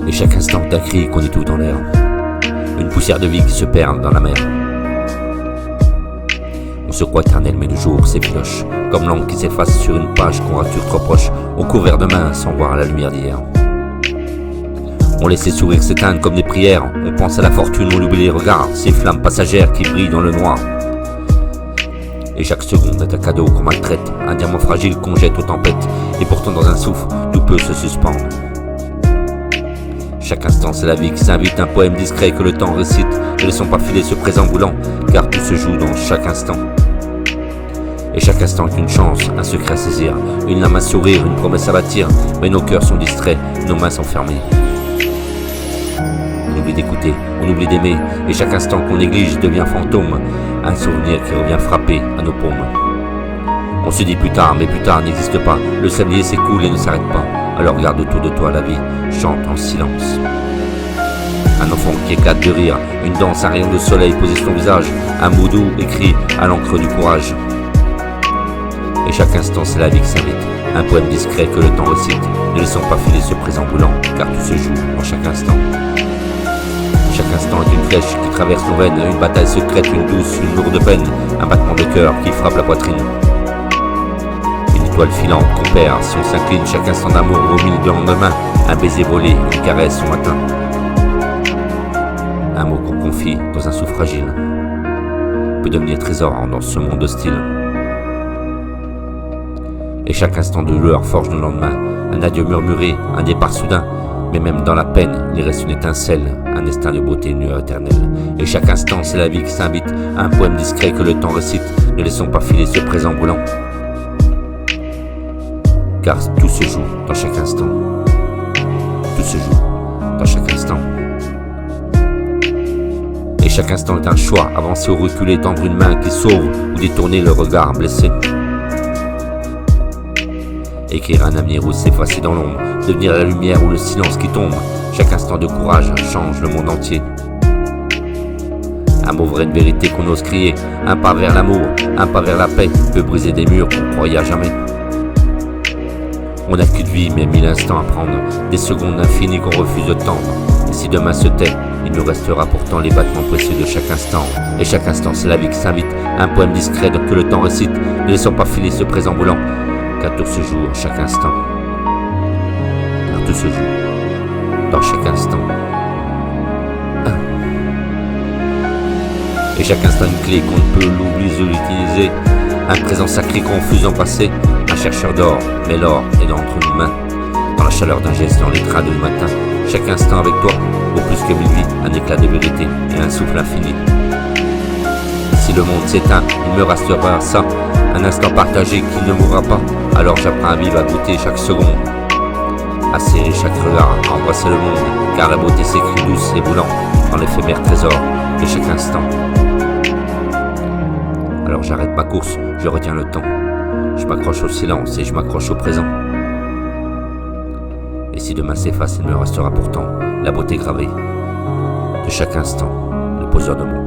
Et chaque instant d'un cri qu'on dit tout en l'air, une poussière de vie qui se perd dans la mer. On se croit éternel mais le jour s'effiloche, comme l'encre qui s'efface sur une page qu'on rature trop proche. On court vers demain sans voir la lumière d'hier. On laisse les sourires s'éteindre comme des prières. On pense à la fortune, on oublie les regards, ces flammes passagères qui brillent dans le noir. Et chaque seconde est un cadeau qu'on maltraite, un diamant fragile qu'on jette aux tempêtes. Et pourtant dans un souffle, tout peut se suspendre. Chaque instant c'est la vie qui s'invite, un poème discret que le temps récite. Ne laissons pas filer ce présent boulant, car tout se joue dans chaque instant. Et chaque instant est une chance, un secret à saisir, une lame à sourire, une promesse à bâtir. Mais nos cœurs sont distraits, nos mains sont fermées. On oublie d'écouter, on oublie d'aimer, et chaque instant qu'on néglige devient fantôme, un souvenir qui revient frapper à nos paumes. On se dit plus tard, mais plus tard n'existe pas, le sablier s'écoule et ne s'arrête pas. Alors regarde autour de toi la vie, chante en silence. Un enfant qui éclate de rire, une danse, un rayon de soleil posé sur son visage, un mot doux écrit à l'encre du courage. Et chaque instant c'est la vie qui s'invite, un poème discret que le temps récite. Ne laissons pas filer ce présent boulant, car tout se joue en chaque instant. Chaque instant est une flèche qui traverse nos veines, une bataille secrète, une douce, une lourde peine, un battement de cœur qui frappe la poitrine. Une étoile filante qu'on perd si on s'incline, chaque instant d'amour au milieu de lendemain, un baiser volé, une caresse au matin. Un mot qu'on confie dans un souffle fragile peut devenir trésor dans ce monde hostile. Et chaque instant de lueur forge nos lendemains, un adieu murmuré, un départ soudain. Mais même dans la peine, il reste une étincelle, un destin de beauté, une lueur éternelle. Et chaque instant, c'est la vie qui s'invite à un poème discret que le temps récite. Ne laissons pas filer ce présent brûlant, car tout se joue dans chaque instant. Tout se joue dans chaque instant. Et chaque instant est un choix, avancer ou reculer, tendre une main qui sauve ou détourner le regard blessé. Écrire un avenir ou s'effacer dans l'ombre, devenir la lumière ou le silence qui tombe. Chaque instant de courage change le monde entier. Un mot vrai de vérité qu'on ose crier, un pas vers l'amour, un pas vers la paix, peut briser des murs qu'on croyait à jamais. On n'a qu'une vie mais 1000 instants à prendre, des secondes infinies qu'on refuse de tendre. Et si demain se tait, il nous restera pourtant les battements précieux de chaque instant. Et chaque instant c'est la vie qui s'invite, un poème discret que le temps récite. Ne laissons pas filer ce présent brûlant, car tout se joue en chaque instant. Car tout se joue dans chaque instant. Et chaque instant une clé qu'on ne peut l'oublier ou l'utiliser. Un présent sacré confus en passé. Un chercheur d'or, mais l'or est dans nos mains. Dans la chaleur d'un geste, dans l'éclat du matin. Chaque instant avec toi, au plus que 1000 vies. Un éclat de vérité et un souffle infini. Si le monde s'éteint, il me restera ça. Un instant partagé qui ne mourra pas. Alors j'apprends à vivre, à goûter chaque seconde, à serrer chaque regard, à embrasser le monde. Car la beauté s'écrit douce et brûlante dans l'éphémère trésor de chaque instant. Alors j'arrête ma course, je retiens le temps. Je m'accroche au silence et je m'accroche au présent. Et si demain s'efface, il me restera pourtant la beauté gravée de chaque instant, le poseur de mots.